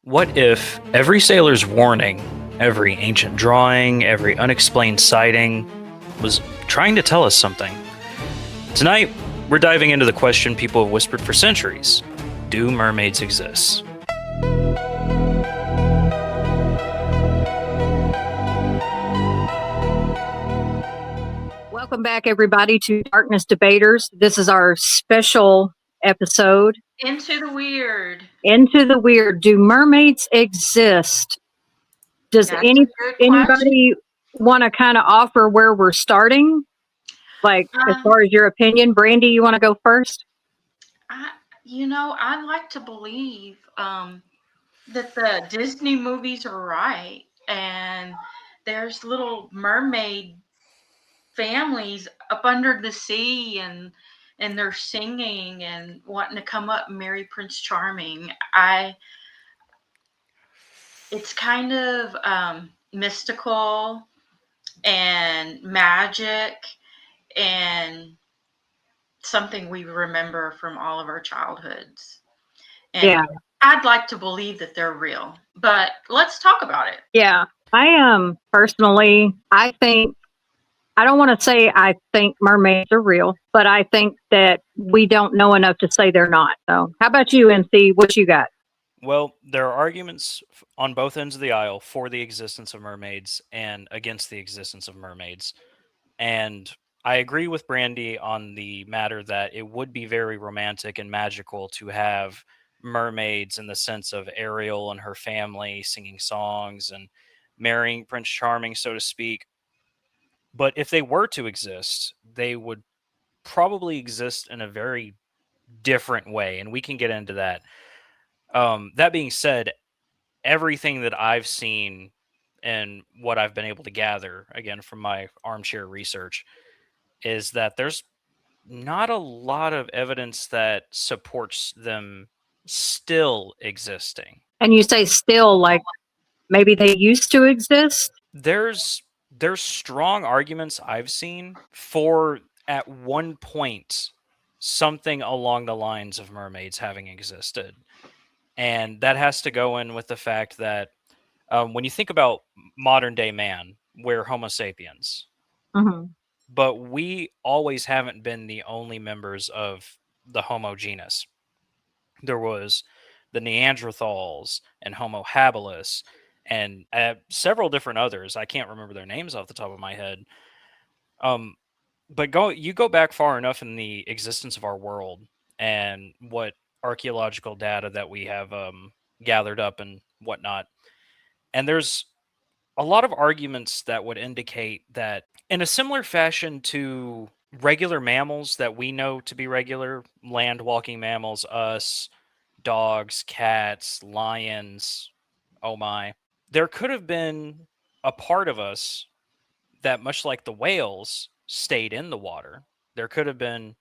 What if every sailor's warning, every ancient drawing, every unexplained sighting was trying to tell us something? Tonight, we're diving into the question people have whispered for centuries. Do mermaids exist? Welcome back, everybody, to Darkness Debaters. This is our special episode. Into the weird. Into the weird. Do mermaids exist? Does anybody want to kind of offer where we're starting? Like, as far as your opinion, Brandy, you want to go first? I'd like to believe that the Disney movies are right, and there's little mermaid families up under the sea, and they're singing and wanting to come up and marry Prince Charming. It's kind of mystical and magic and something we remember from all of our childhoods. And yeah. I'd like to believe that they're real, but let's talk about it. Yeah. I personally, I don't want to say I think mermaids are real, but I think that we don't know enough to say they're not. So how about you, NC? What you got? Well, there are arguments on both ends of the aisle for the existence of mermaids and against the existence of mermaids. And I agree with Brandy on the matter that it would be very romantic and magical to have mermaids in the sense of Ariel and her family singing songs and marrying Prince Charming, so to speak. But if they were to exist, they would probably exist in a very different way, and we can get into that. That being said, everything that I've seen and what I've been able to gather, again, from my armchair research, is that there's not a lot of evidence that supports them still existing. And you say still, like maybe they used to exist? There's strong arguments I've seen for, at one point, something along the lines of mermaids having existed. And that has to go in with the fact that when you think about modern day man, we're Homo sapiens. Mm-hmm. But we always haven't been the only members of the Homo genus. There was the Neanderthals and Homo habilis and several different others. I can't remember their names off the top of my head. But you go back far enough in the existence of our world and what archaeological data that we have gathered up and whatnot. And there's a lot of arguments that would indicate that in a similar fashion to regular mammals that we know to be regular, land-walking mammals, us, dogs, cats, lions, oh my, there could have been a part of us that, much like the whales, stayed in the water. There could have been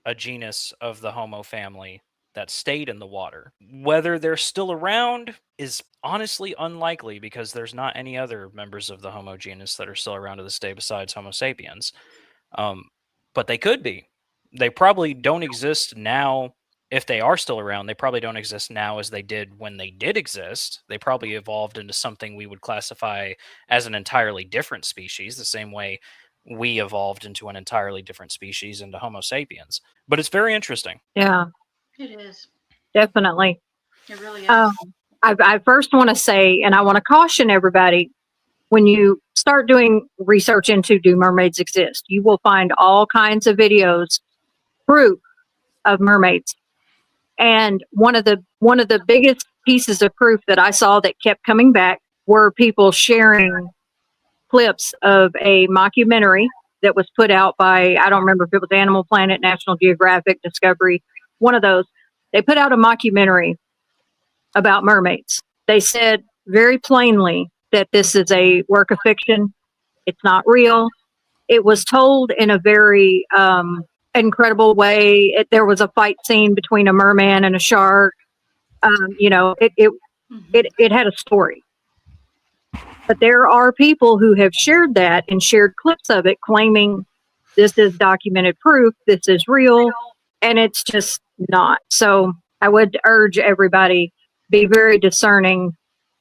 a genus of the Homo family that stayed in the water. Whether they're still around is honestly unlikely, because there's not any other members of the Homo genus that are still around to this day besides Homo sapiens. But they could be. They probably don't exist now. If they are still around, they probably don't exist now as they did when they did exist. They probably evolved into something we would classify as an entirely different species, the same way we evolved into an entirely different species, into Homo sapiens. But it's very interesting. Yeah. It is. Definitely. It really is. I first want to say, and I want to caution everybody, when you start doing research into do mermaids exist, you will find all kinds of videos, proof of mermaids. And one of the biggest pieces of proof that I saw that kept coming back were people sharing clips of a mockumentary that was put out by, I don't remember if it was Animal Planet, National Geographic, Discovery, one of those. They put out a mockumentary about mermaids. They said very plainly that this is a work of fiction. It's not real. It was told in a very incredible way. There was a fight scene between a merman and a shark. It had a story. But there are people who have shared that and shared clips of it, claiming this is documented proof, this is real, and it's just not. So I would urge everybody be very discerning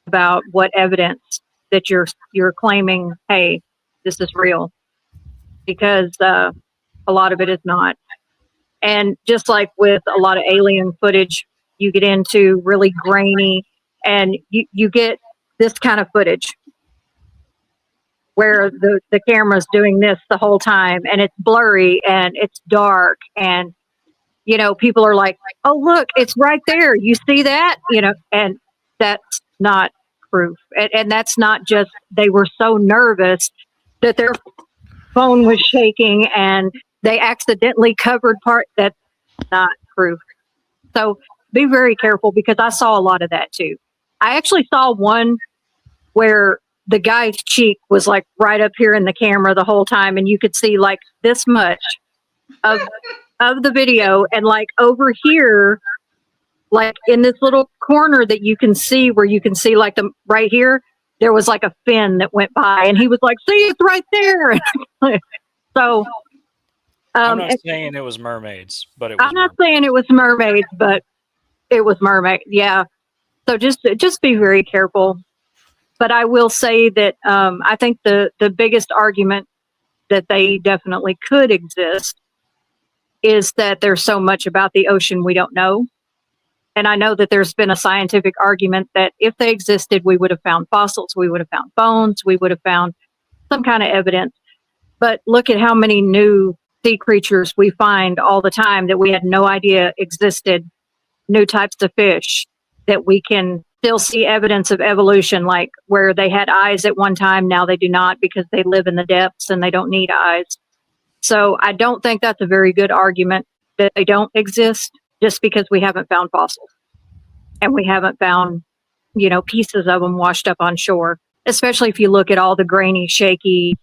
about what evidence that you're claiming, hey, this is real, because a lot of it is not. And just like with a lot of alien footage, you get into really grainy, and you get this kind of footage where the camera's doing this the whole time, and it's blurry and it's dark, and people are like, oh, look, it's right there, you see that, and that's not proof. And that's not just, they were so nervous that their phone was shaking and they accidentally covered part. That's not proof. So be very careful, because I saw a lot of that too. I actually saw one where the guy's cheek was like right up here in the camera the whole time, and you could see like this much of the video, and like over here, like in this little corner that you can see, where you can see like the right here, there was like a fin that went by, and he was like, see, it's right there. So I'm not saying it was mermaids, but it was. I'm not saying it was mermaids, but it was mermaid. Yeah. So just be very careful. But I will say that I think the biggest argument that they definitely could exist is that there's so much about the ocean we don't know. And I know that there's been a scientific argument that if they existed, we would have found fossils, we would have found bones, we would have found some kind of evidence. But look at how many new sea creatures we find all the time that we had no idea existed, new types of fish that we can still see evidence of evolution, like where they had eyes at one time, now they do not, because they live in the depths and they don't need eyes. So I don't think that's a very good argument that they don't exist, just because we haven't found fossils and we haven't found, pieces of them washed up on shore, especially if you look at all the grainy, shaky,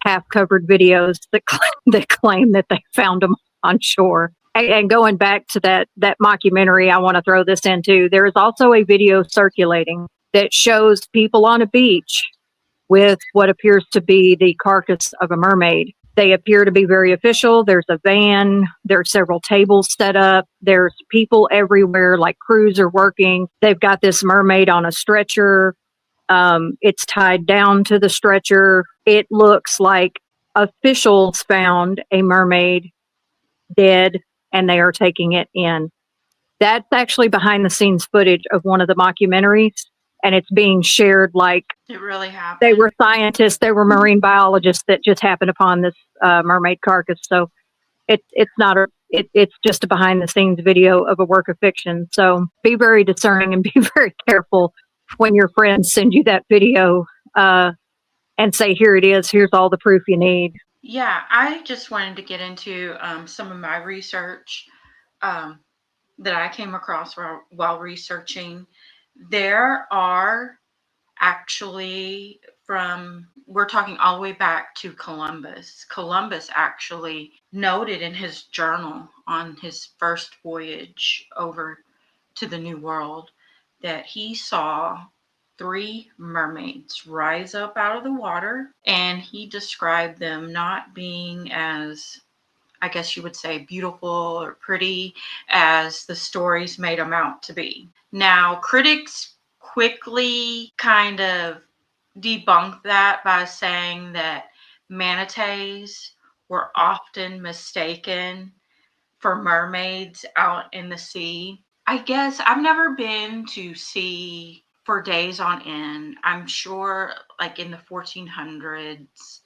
half-covered videos that claim that they found them on shore. And going back to that mockumentary, I want to throw this in too. There is also a video circulating that shows people on a beach with what appears to be the carcass of a mermaid. They appear to be very official. There's a van. There's several tables set up. There's people everywhere, like crews are working. They've got this mermaid on a stretcher. It's tied down to the stretcher. It looks like officials found a mermaid dead, and they are taking it in. That's actually behind the scenes footage of one of the mockumentaries, and it's being shared like it really happened. They were scientists, they were marine biologists that just happened upon this mermaid carcass. So it's just a behind the scenes video of a work of fiction. So be very discerning and be very careful when your friends send you that video and say, here it is, here's all the proof you need. Yeah, I just wanted to get into some of my research that I came across while researching. There are actually, we're talking all the way back to Columbus. Columbus actually noted in his journal on his first voyage over to the New World that he saw 3 mermaids rise up out of the water, and he described them not being as, I guess you would say, beautiful or pretty as the stories made them out to be. Now, critics quickly kind of debunked that by saying that manatees were often mistaken for mermaids out in the sea. I guess I've never been to sea for days on end. I'm sure like in the 1400s,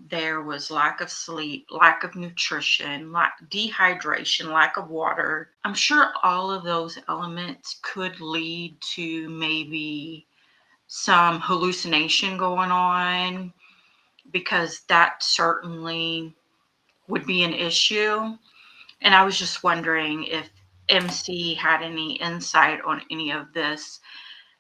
there was lack of sleep, lack of nutrition, dehydration, lack of water. I'm sure all of those elements could lead to maybe some hallucination going on, because that certainly would be an issue. And I was just wondering if MC had any insight on any of this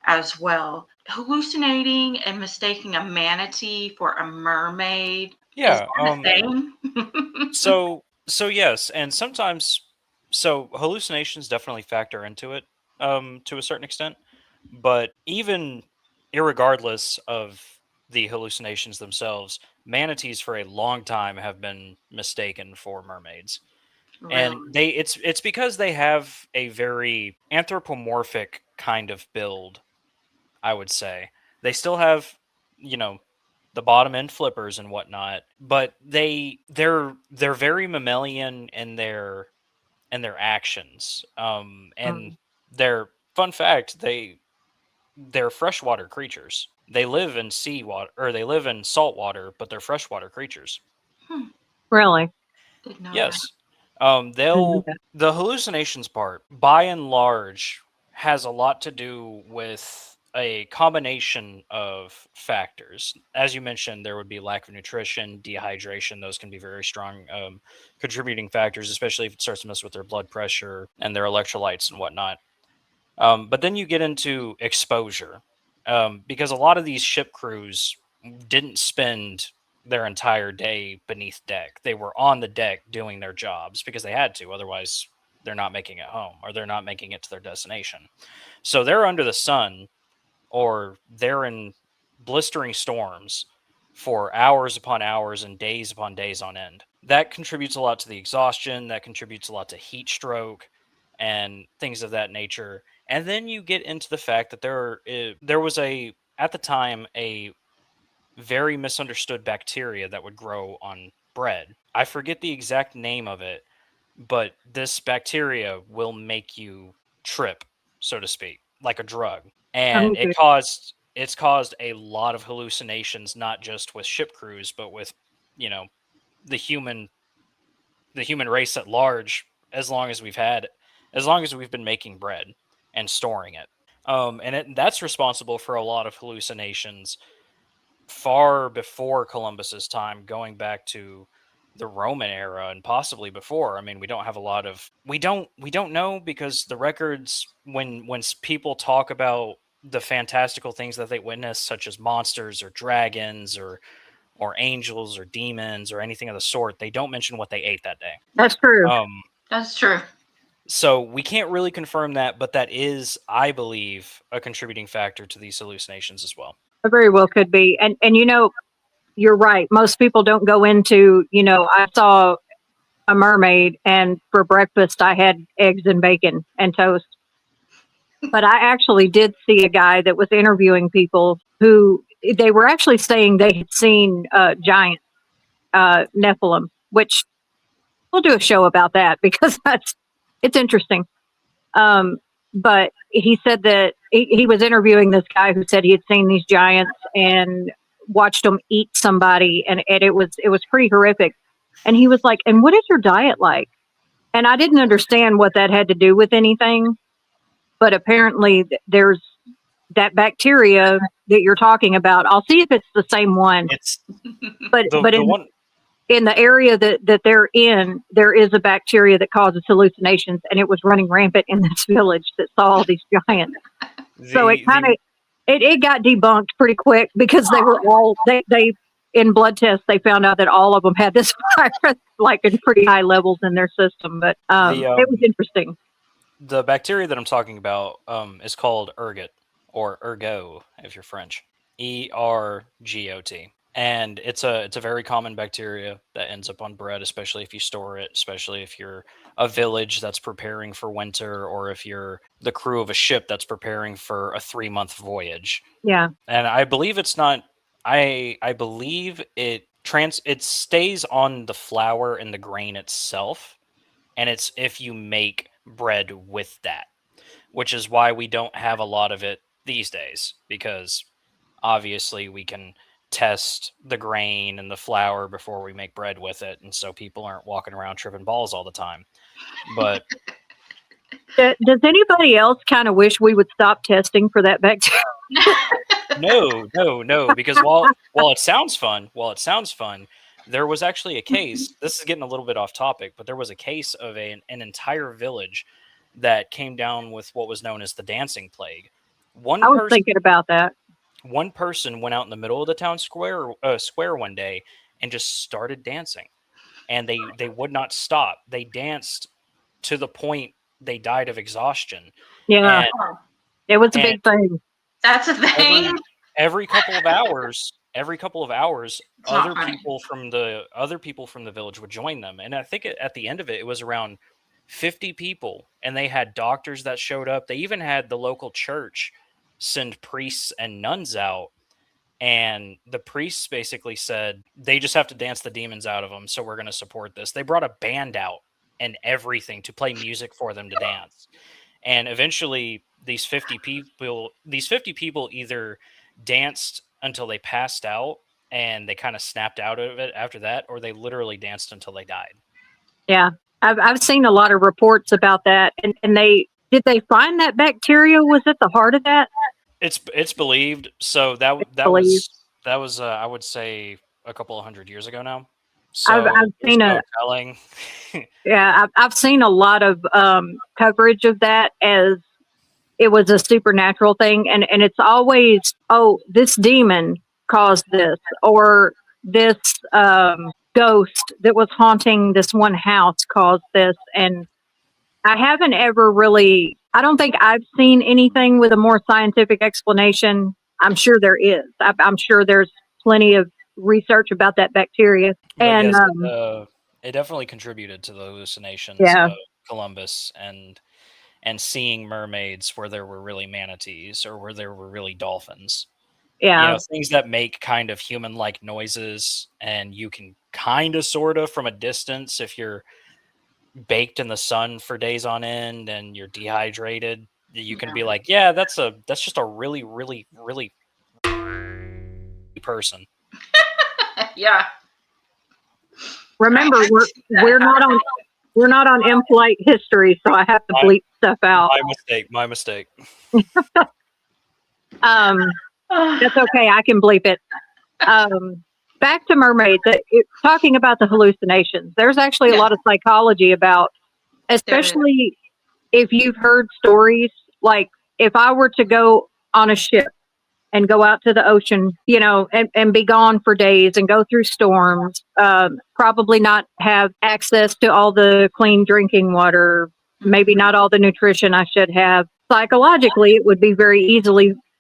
as well. Hallucinating and mistaking a manatee for a mermaid. Yeah. Is that a thing? So yes, and sometimes hallucinations definitely factor into it to a certain extent, but even irregardless of the hallucinations themselves, manatees for a long time have been mistaken for mermaids. And Really? it's because they have a very anthropomorphic kind of build, I would say. They still have, you know, the bottom end flippers and whatnot, but they're very mammalian in their actions. And Mm. their fun fact, they're freshwater creatures. They live in seawater, or they live in salt water, but they're freshwater creatures. Hmm. Really? Didn't know that. Yes. I didn't know They'll that. the hallucinations part, by and large, has a lot to do with a combination of factors. As you mentioned, there would be lack of nutrition, dehydration. Those can be very strong contributing factors, especially if it starts to mess with their blood pressure and their electrolytes and whatnot. But then you get into exposure, because a lot of these ship crews didn't spend their entire day beneath deck. They were on the deck doing their jobs because they had to. Otherwise, they're not making it home or they're not making it to their destination. So they're under the sun or they're in blistering storms for hours upon hours and days upon days on end. That contributes a lot to the exhaustion, that contributes a lot to heat stroke and things of that nature. And then you get into the fact that there was a at the time a very misunderstood bacteria that would grow on bread. I forget the exact name of it, but this bacteria will make you trip, so to speak, like a drug. And Okay. it's caused a lot of hallucinations, not just with ship crews, but with, you know, the human the human race at large, as long as we've been making bread and storing it. That's responsible for a lot of hallucinations far before Columbus's time, going back to the Roman era and possibly before. I mean, we don't have a lot of we don't know because the records when people talk about the fantastical things that they witness, such as monsters or dragons or angels or demons or anything of the sort, they don't mention what they ate that day. That's true. Um, That's true. so we can't really confirm that, but that is, I believe, a contributing factor to these hallucinations as well. It very well could be. And you're right. Most people don't go into, I saw a mermaid and for breakfast I had eggs and bacon and toast. But I actually did see a guy that was interviewing people who they were actually saying they had seen giant Nephilim, which we'll do a show about that because it's interesting. Um, but he said that he was interviewing this guy who said he had seen these giants and watched them eat somebody, and it was pretty horrific. And he was like, "And what is your diet like?" And I didn't understand what that had to do with anything, but apparently there's that bacteria that you're talking about. I'll see if it's the same one, It's but the but the one in the area that they're in, there is a bacteria that causes hallucinations, and it was running rampant in this village that saw all these giants. So it kind the of it got debunked pretty quick because they were all they in blood tests they found out that all of them had this virus like in pretty high levels in their system. But the it was interesting. the bacteria that I'm talking about is called ergot or ergot if you're French. ERGOT. And it's a very common bacteria that ends up on bread, especially if you store it, especially if you're a village that's preparing for winter or if you're the crew of a ship that's preparing for a 3-month voyage. Yeah, And I believe it's not I believe it stays on the flour and the grain itself, and it's if you make bread with that, which is why we don't have a lot of it these days because obviously we can test the grain and the flour before we make bread with it, and so people aren't walking around tripping balls all the time. But does anybody else kind of wish we would stop testing for that bacteria? no, because while it sounds fun, there was actually a case. This is getting a little bit off topic, but there was a case of an entire village that came down with what was known as the dancing plague. One I was person thinking about that. one person went out in the middle of the town square one day and just started dancing, and they would not stop. They danced to the point they died of exhaustion, Yeah, and it was a and big thing. That's a thing. every couple of hours every couple of hours, It's not funny. other people from the village would join them. And I think at the end of it, it was around 50 people, and they had doctors that showed up. They even had the local church send priests and nuns out. And the priests basically said they just have to dance the demons out of them, so we're going to support this. They brought a band out and everything to play music for them to dance. And eventually these 50 people either danced until they passed out and they kind of snapped out of it after that, or they literally danced until they died. Yeah. I've seen a lot of reports about that. And did they find that bacteria was at the heart of that? It's believed. So that believed. was I would say a couple of 100 years ago now. I've So there's seen no telling. Yeah, I've seen a lot of coverage of that as it was a supernatural thing, and it's always, oh, this demon caused this, or this ghost that was haunting this one house caused this. And I haven't ever really, I don't think I've seen anything with a more scientific explanation. I'm sure there is. I'm sure there's plenty of research about that bacteria. But And yes, it definitely contributed to the hallucinations yeah, of Columbus and seeing mermaids where there were really manatees or where there were really dolphins. yeah, Things that make kind of human-like noises, and you can kind of sort of from a distance, if you're baked in the sun for days on end and you're dehydrated, you can be like, yeah, that's just a really, really, really person. Yeah. remember, we're not on in-flight history, so I have to bleep stuff out. My mistake. That's okay. I can bleep it. Back to mermaids. Talking about the hallucinations, there's actually a lot of psychology about, especially if you've heard stories. Like if I were to go on a ship and go out to the ocean, and be gone for days and go through storms, probably not have access to all the clean drinking water, maybe not all the nutrition I should have. Psychologically, it would be very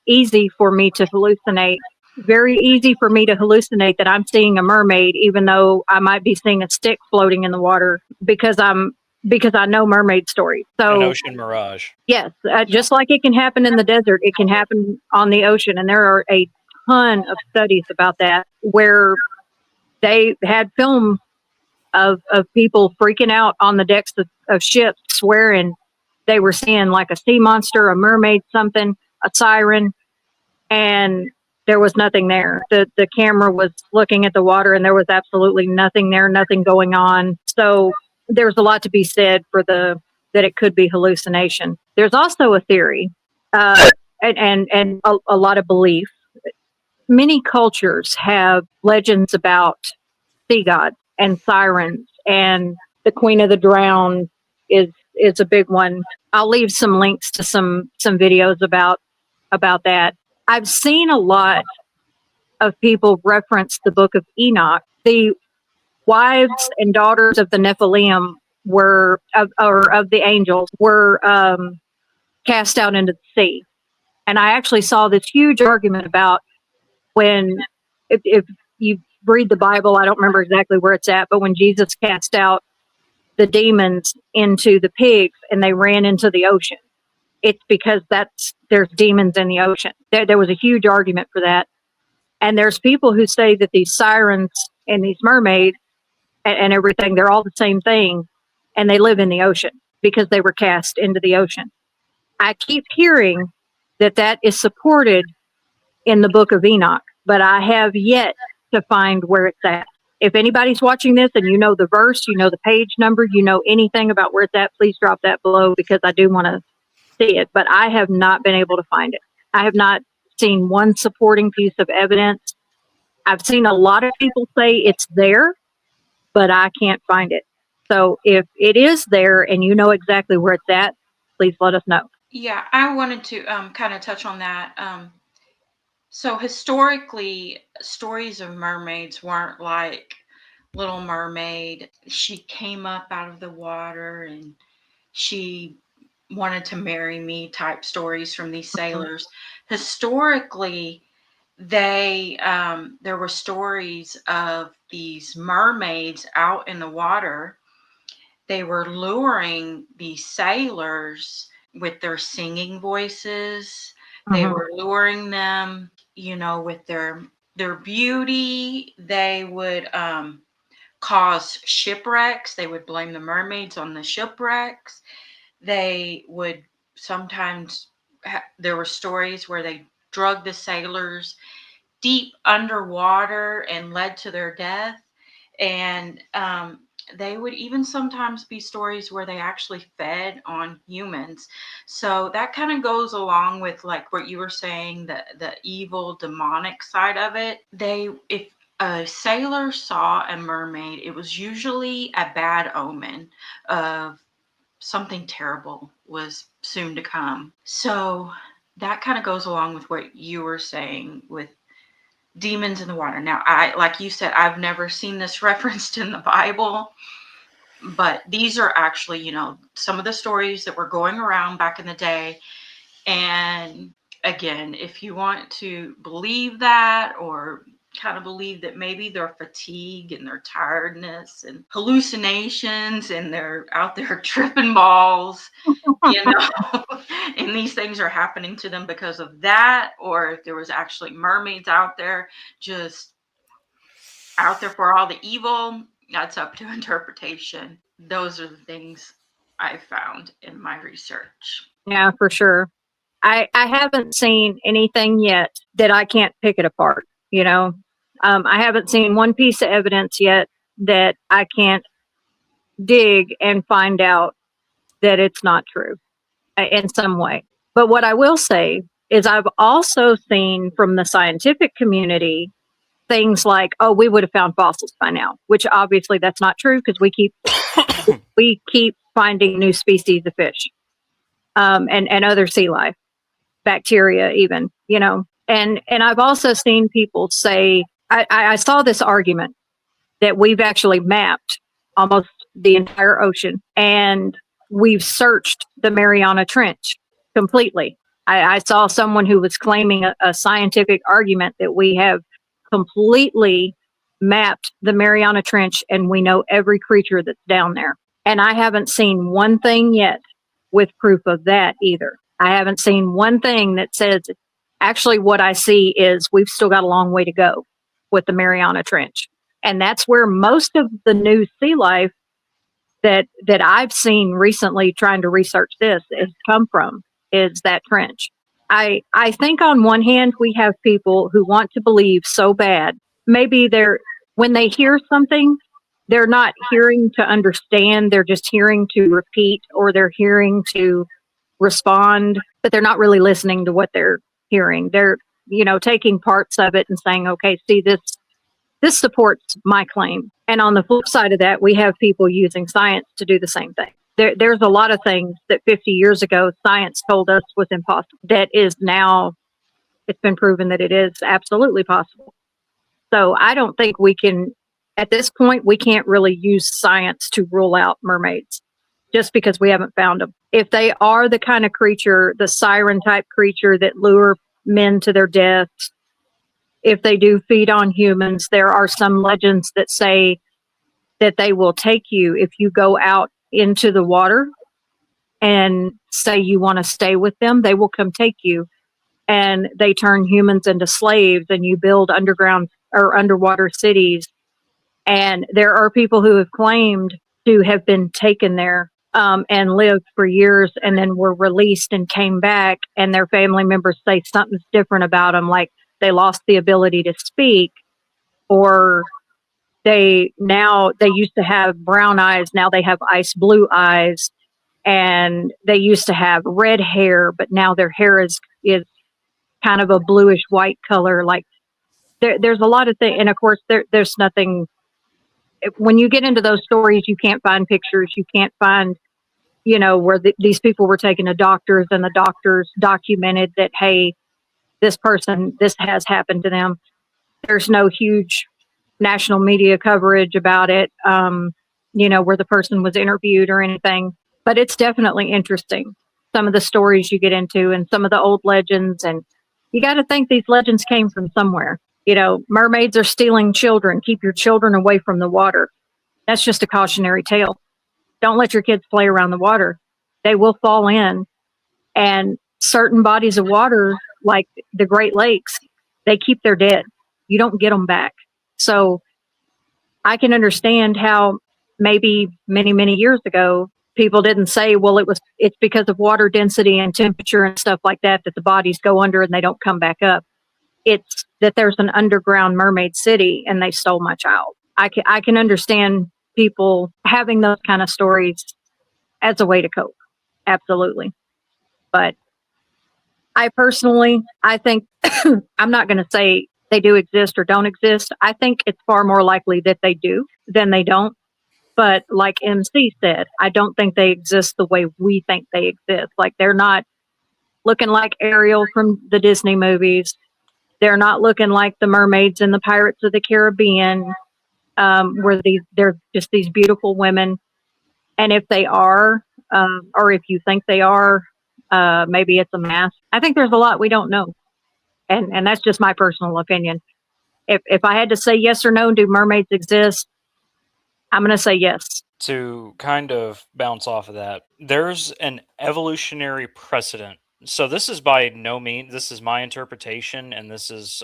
easy for me to hallucinate. Very easy for me to hallucinate that I'm seeing a mermaid, even though I might be seeing a stick floating in the water because I know mermaid stories. So an ocean mirage. Yes, just like it can happen in the desert, it can happen on the ocean, and there are a ton of studies about that where they had film of people freaking out on the decks of ships, swearing they were seeing like a sea monster, a mermaid, something, a siren, and there was nothing there. The camera was looking at the water, and there was absolutely nothing there, nothing going on. So there's a lot to be said for that it could be hallucination. There's also a theory, and a lot of belief. Many cultures have legends about sea gods and sirens, and the Queen of the Drowned is a big one. I'll leave some links to some videos about that. I've seen a lot of people reference the Book of Enoch. The wives and daughters of the Nephilim of the angels were cast out into the sea. And I actually saw this huge argument about if you read the Bible, I don't remember exactly where it's at, but when Jesus cast out the demons into the pigs and they ran into the ocean, it's because there's demons in the ocean. There was a huge argument for that. And there's people who say that these sirens and these mermaids and everything, they're all the same thing, and they live in the ocean because they were cast into the ocean. I keep hearing that is supported in the Book of Enoch, but I have yet to find where it's at. If anybody's watching this and you know the verse, you know the page number, you know anything about where it's at, please drop that below because I do want to see it, but I have not been able to find it. I have not seen one supporting piece of evidence. I've seen a lot of people say it's there, but I can't find it. So if it is there and you know exactly where it's at, please let us know. Yeah, I wanted to kind of touch on that. So historically, stories of mermaids weren't like Little Mermaid. She came up out of the water and she wanted to marry me type stories from these sailors. Historically, there were stories of these mermaids out in the water. They were luring these sailors with their singing voices. They Mhm. were luring them, with their beauty. They would cause shipwrecks. They would blame the mermaids on the shipwrecks. They would sometimes, there were stories where they drugged the sailors deep underwater and led to their death. And they would even sometimes be stories where they actually fed on humans. So that kind of goes along with like what you were saying, the evil demonic side of it. If a sailor saw a mermaid, it was usually a bad omen of something terrible was soon to come. So that kind of goes along with what you were saying with demons in the water. Now, like you said, I've never seen this referenced in the Bible, but these are actually, some of the stories that were going around back in the day. And again, if you want to believe that, or kind of believe that maybe their fatigue and their tiredness and hallucinations and they're out there tripping balls, and these things are happening to them because of that, or if there was actually mermaids out there just out there for all the evil, that's up to interpretation. Those are the things I found in my research. Yeah, for sure. I haven't seen anything yet that I can't pick it apart. I haven't seen one piece of evidence yet that I can't dig and find out that it's not true in some way. But what I will say is, I've also seen from the scientific community things like, "Oh, we would have found fossils by now," which obviously that's not true, because we keep finding new species of fish, and other sea life, bacteria, even. And I've also seen people say, I saw this argument that we've actually mapped almost the entire ocean, and we've searched the Mariana Trench completely. I saw someone who was claiming a scientific argument that we have completely mapped the Mariana Trench and we know every creature that's down there. And I haven't seen one thing yet with proof of that either. I haven't seen one thing that says, actually, what I see is we've still got a long way to go with the Mariana Trench. And that's where most of the new sea life that I've seen recently trying to research this has come from, is that trench. I think on one hand, we have people who want to believe so bad. Maybe when they hear something, they're not hearing to understand, they're just hearing to repeat, or they're hearing to respond, but they're not really listening to what they're hearing. They're, taking parts of it and saying, okay, see, this supports my claim. And on the flip side of that, we have people using science to do the same thing. There's a lot of things that 50 years ago science told us was impossible, that is now, it's been proven that it is absolutely possible. So I don't think we can, at this point, we can't really use science to rule out mermaids just because we haven't found them. If they are the kind of creature, the siren type creature that lure men to their deaths, if they do feed on humans, there are some legends that say that they will take you if you go out into the water and say you want to stay with them. They will come take you, and they turn humans into slaves, and you build underground or underwater cities. And there are people who have claimed to have been taken there, and lived for years, and then were released and came back, and their family members say something's different about them, like they lost the ability to speak, or they used to have brown eyes, now they have ice blue eyes, and they used to have red hair, but now their hair is kind of a bluish white color. Like there's a lot of things, and of course there's nothing. When you get into those stories, you can't find pictures, you can't find, where these people were taken to doctors, and the doctors documented that, hey, this has happened to them. There's no huge national media coverage about it, where the person was interviewed or anything. But it's definitely interesting, some of the stories you get into and some of the old legends. And You got to think these legends came from somewhere. You know, mermaids are stealing children. Keep your children away from the water. That's just a cautionary tale. Don't let your kids play around the water. They will fall in. And certain bodies of water, like the Great Lakes, they keep their dead. You don't get them back. So I can understand how maybe many, many years ago, people didn't say, well, it's because of water density and temperature and stuff like that that the bodies go under and they don't come back up. It's that there's an underground mermaid city and they stole my child. I can understand people having those kind of stories as a way to cope. Absolutely. But I personally, I think I'm not going to say they do exist or don't exist. I think it's far more likely that they do than they don't. But like MC said, I don't think they exist the way we think they exist. Like they're not looking like Ariel from the Disney movies. They're not looking like the mermaids in the Pirates of the Caribbean, where they're just these beautiful women. And if they are, or if you think they are, maybe it's a mask. I think there's a lot we don't know, and that's just my personal opinion. If I had to say yes or no, do mermaids exist? I'm going to say yes. To kind of bounce off of that, there's an evolutionary precedent. So this is by no means, this is my interpretation, and this is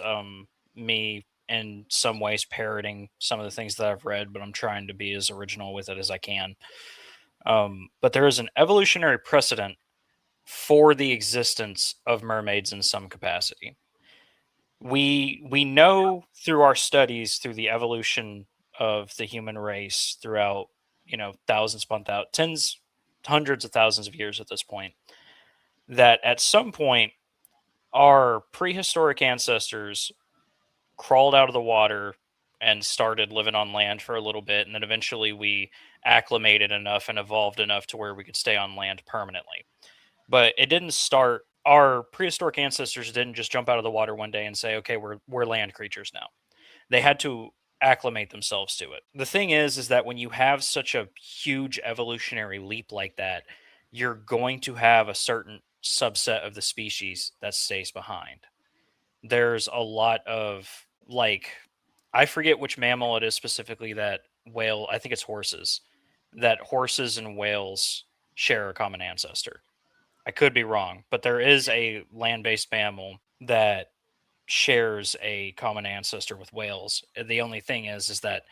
me in some ways parroting some of the things that I've read, but I'm trying to be as original with it as I can. But there is an evolutionary precedent for the existence of mermaids in some capacity. We know through our studies through the evolution of the human race throughout, thousands upon thousands, tens, hundreds of thousands of years at this point, that at some point our prehistoric ancestors crawled out of the water and started living on land for a little bit, and then eventually we acclimated enough and evolved enough to where we could stay on land permanently. But it didn't start. Our prehistoric ancestors didn't just jump out of the water one day and say, "Okay, we're land creatures now." They had to acclimate themselves to it. The thing is that when you have such a huge evolutionary leap like that, you're going to have a certain subset of the species that stays behind. There's a lot of, like, I forget which mammal it is specifically that whale, I think it's horses, that horses and whales share a common ancestor. I could be wrong, but there is a land-based mammal that shares a common ancestor with whales. The only thing is that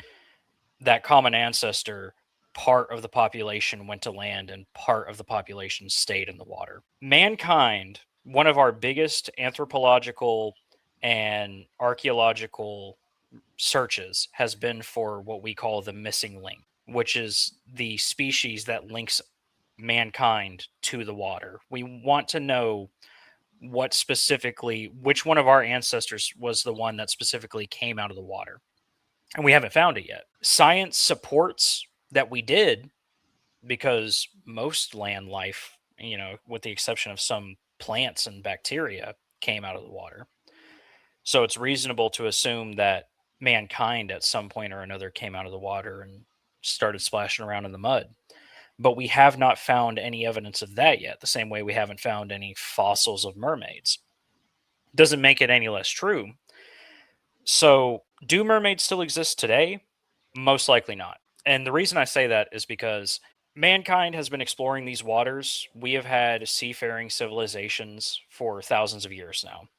that common ancestor, part of the population went to land and part of the population stayed in the water. Mankind, one of our biggest anthropological and archaeological searches, has been for what we call the missing link, which is the species that links mankind to the water. We want to know which one of our ancestors was the one that specifically came out of the water. And we haven't found it yet. Science supports that we did, because most land life, with the exception of some plants and bacteria, came out of the water. So it's reasonable to assume that mankind at some point or another came out of the water and started splashing around in the mud. But we have not found any evidence of that yet, the same way we haven't found any fossils of mermaids. Doesn't make it any less true. So, do mermaids still exist today? Most likely not. And the reason I say that is because mankind has been exploring these waters. We have had seafaring civilizations for thousands of years now.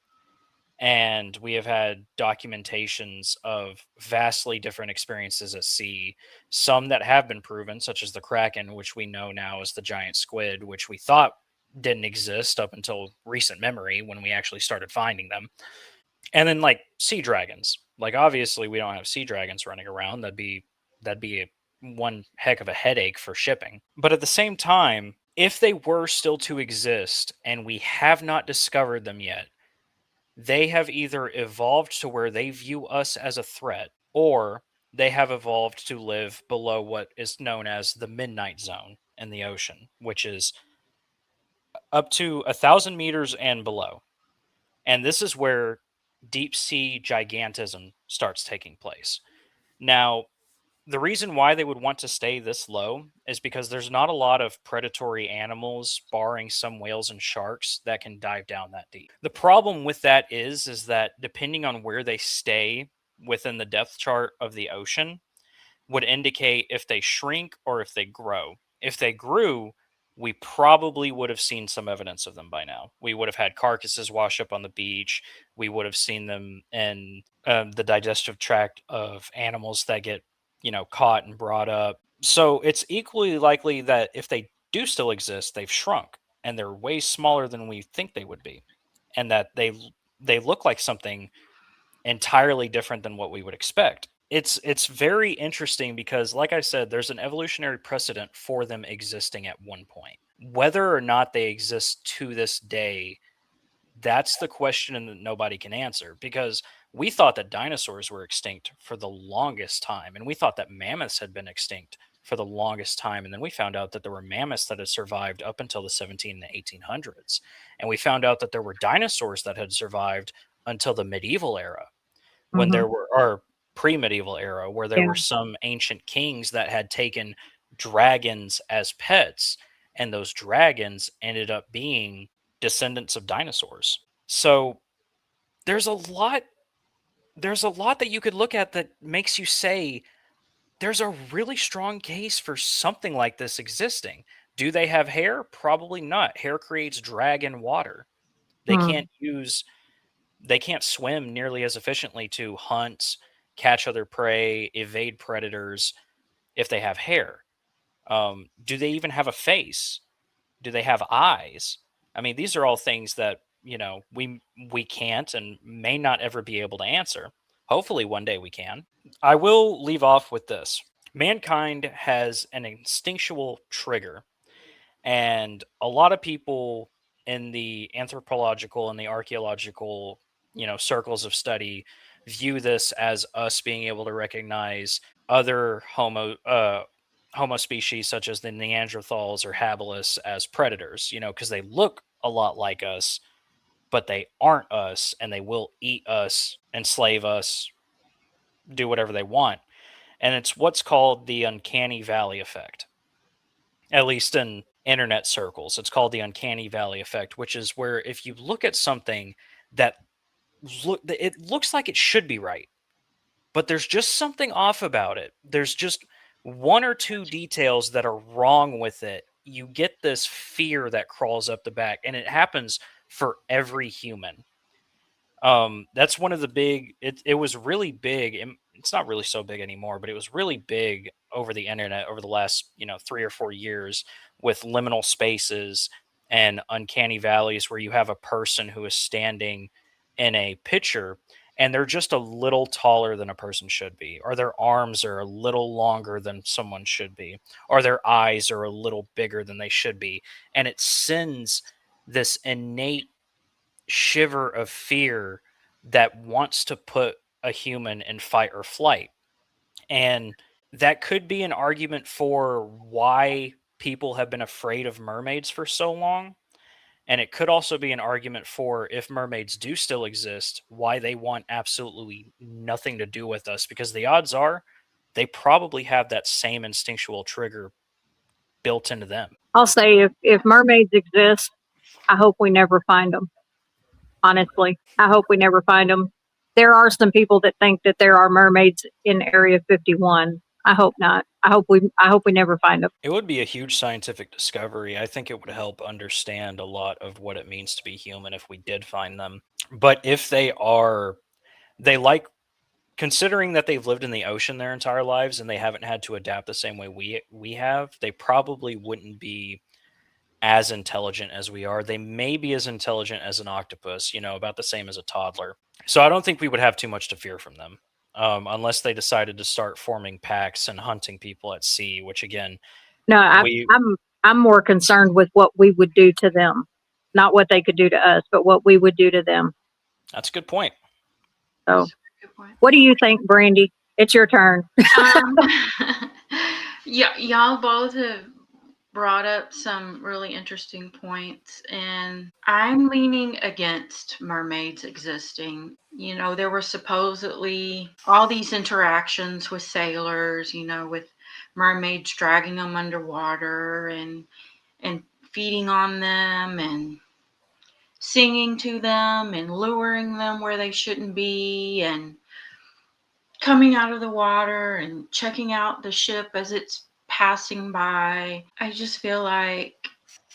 And we have had documentations of vastly different experiences at sea, some that have been proven, such as the Kraken, which we know now is the giant squid, which we thought didn't exist up until recent memory when we actually started finding them. And then, like, sea dragons. Like, obviously we don't have sea dragons running around. That'd be one heck of a headache for shipping. But at the same time, if they were still to exist and we have not discovered them yet, they have either evolved to where they view us as a threat, or they have evolved to live below what is known as the midnight zone in the ocean, which is up to 1,000 meters and below. And this is where deep sea gigantism starts taking place. Now, the reason why they would want to stay this low is because there's not a lot of predatory animals, barring some whales and sharks, that can dive down that deep. The problem with that is that depending on where they stay within the depth chart of the ocean would indicate if they shrink or if they grow. If they grew, we probably would have seen some evidence of them by now. We would have had carcasses wash up on the beach. We would have seen them in the digestive tract of animals that get, caught and brought up. So it's equally likely that if they do still exist, they've shrunk and they're way smaller than we think they would be, and that they look like something entirely different than what we would expect. It's very interesting because, like I said, there's an evolutionary precedent for them existing at one point. Whether or not they exist to this day, that's the question that nobody can answer, because we thought that dinosaurs were extinct for the longest time, and we thought that mammoths had been extinct for the longest time, and then we found out that there were mammoths that had survived up until the 17 and 1800s, and we found out that there were dinosaurs that had survived until the medieval era, when Mhm. there were, or pre-medieval era, where there Yeah. were some ancient kings that had taken dragons as pets, and those dragons ended up being descendants of dinosaurs. So there's a lot there's a lot that you could look at that makes you say there's a really strong case for something like this existing. Do they have hair? Probably not. Hair creates drag in water. They Hmm. can't use they can't swim nearly as efficiently to hunt, catch other prey, evade predators if they have hair. Do they even have a face? Do they have eyes? I mean, these are all things that, we can't and may not ever be able to answer. Hopefully one day we can. I will leave off with this. Mankind has an instinctual trigger, and a lot of people in the anthropological and the archaeological, circles of study view this as us being able to recognize other homo species such as the Neanderthals or habilis as predators, because they look a lot like us, but they aren't us, and they will eat us, enslave us, do whatever they want. And it's what's called the uncanny valley effect, at least in internet circles. It's called the uncanny valley effect, which is where if you look at something that it looks like it should be right, but there's just something off about it. There's just one or two details that are wrong with it. You get this fear that crawls up the back, and it happens for every human. That's one of the big. It was really big. It's not really so big anymore, but it was really big over the internet over the last 3 or 4 years, with liminal spaces and uncanny valleys, where you have a person who is standing in a picture and they're just a little taller than a person should be, or their arms are a little longer than someone should be, or their eyes are a little bigger than they should be, and it sends this innate shiver of fear that wants to put a human in fight or flight. And that could be an argument for why people have been afraid of mermaids for so long. And it could also be an argument for, if mermaids do still exist, why they want absolutely nothing to do with us, because the odds are they probably have that same instinctual trigger built into them. I'll say if mermaids exist, I hope we never find them. Honestly, I hope we never find them. There are some people that think that there are mermaids in Area 51. I hope not. I hope we never find them. It would be a huge scientific discovery. I think it would help understand a lot of what it means to be human if we did find them. But if they like, considering that they've lived in the ocean their entire lives and they haven't had to adapt the same way we have, they probably wouldn't be as intelligent as we are. They may be as intelligent as an octopus, about the same as a toddler. So I don't think we would have too much to fear from them, unless they decided to start forming packs and hunting people at sea, which again, No, we I'm more concerned with what we would do to them, not what they could do to us, but what we would do to them. that's a good point. So, Good point. what do you think, Brandy? It's your turn. Um, yeah, y'all both have brought up some really interesting points, and I'm leaning against mermaids existing. You know, there were supposedly all these interactions with sailors, you know, with mermaids dragging them underwater and feeding on them and singing to them and luring them where they shouldn't be and coming out of the water and checking out the ship as it's passing by. I just feel like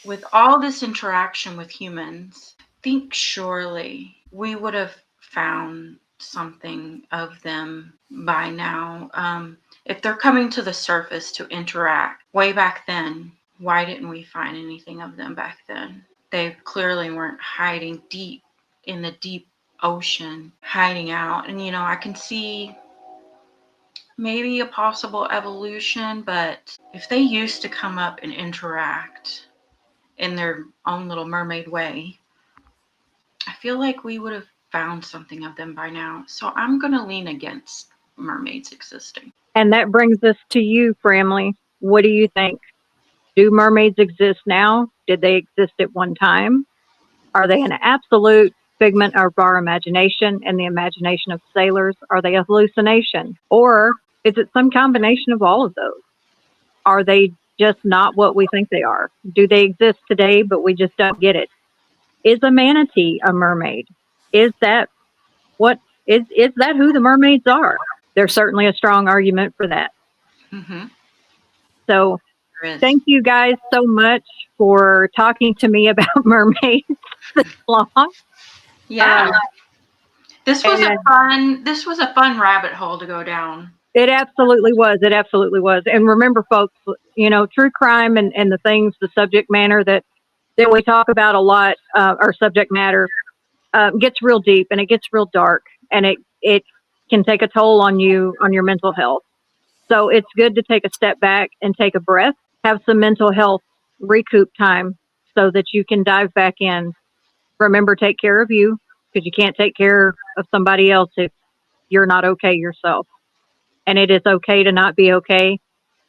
with all this interaction with humans, I think surely we would have found something of them by now. If they're coming to the surface to interact way back then, why didn't we find anything of them back then? They clearly weren't hiding deep in the deep ocean, hiding out. And, you know, I can see maybe a possible evolution, but if they used to come up and interact in their own little mermaid way, I feel like we would have found something of them by now. So I'm going to lean against mermaids existing. And that brings us to you, Framley. What do you think? Do mermaids exist now? Did they exist at one time? Are they an absolute figment of our imagination and the imagination of sailors? Are they a hallucination? Or is it some combination of all of those? Are they just not what we think they are? Do they exist today, but we just don't get it? Is a manatee a mermaid? Is that what is that who the mermaids are? There's certainly a strong argument for that. Mm-hmm. So thank you guys so much for talking to me about mermaids this long. Yeah. This was a fun rabbit hole to go down. It absolutely was. It absolutely was. And remember, folks, you know, true crime and the things, the subject matter that we talk about a lot, or subject matter, gets real deep and it gets real dark, and it can take a toll on you, on your mental health. So it's good to take a step back and take a breath, have some mental health recoup time so that you can dive back in. Remember, take care of you, because you can't take care of somebody else if you're not okay yourself. And it is okay to not be okay,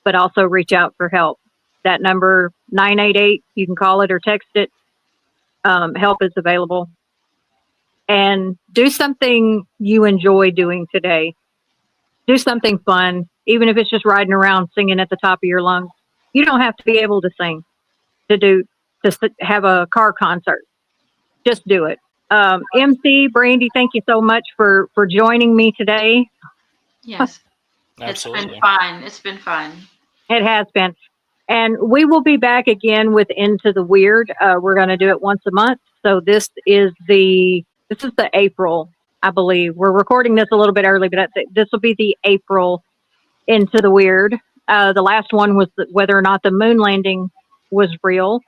but also reach out for help. That number 988, you can call it or text it. Help is available. And do something you enjoy doing today. Do something fun, even if it's just riding around singing at the top of your lungs. You don't have to be able to sing to have a car concert. Just do it. MC Brandy, thank you so much for joining me today. Yes. Absolutely. It's been fun. It's been fun. It has been. And we will be back again with Into the Weird. We're going to do it once a month. So this is the April, I believe. We're recording this a little bit early, but this will be the April Into the Weird. The last one was whether or not the moon landing was real.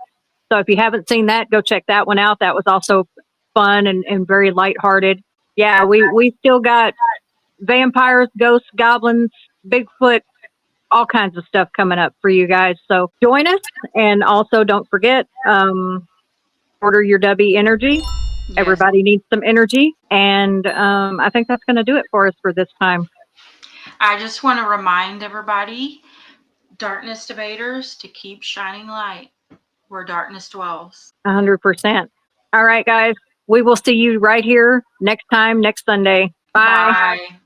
So if you haven't seen that, go check that one out. That was also fun and very lighthearted. Yeah, we still got vampires, ghosts, goblins, Bigfoot, all kinds of stuff coming up for you guys. So join us, and also don't forget, order your W energy. Yes. Everybody needs some energy, and I think that's going to do it for us for this time. I just want to remind everybody, darkness debaters, to keep shining light where darkness dwells. 100%. All right, guys. We will see you right here next time, next Sunday. Bye. Bye.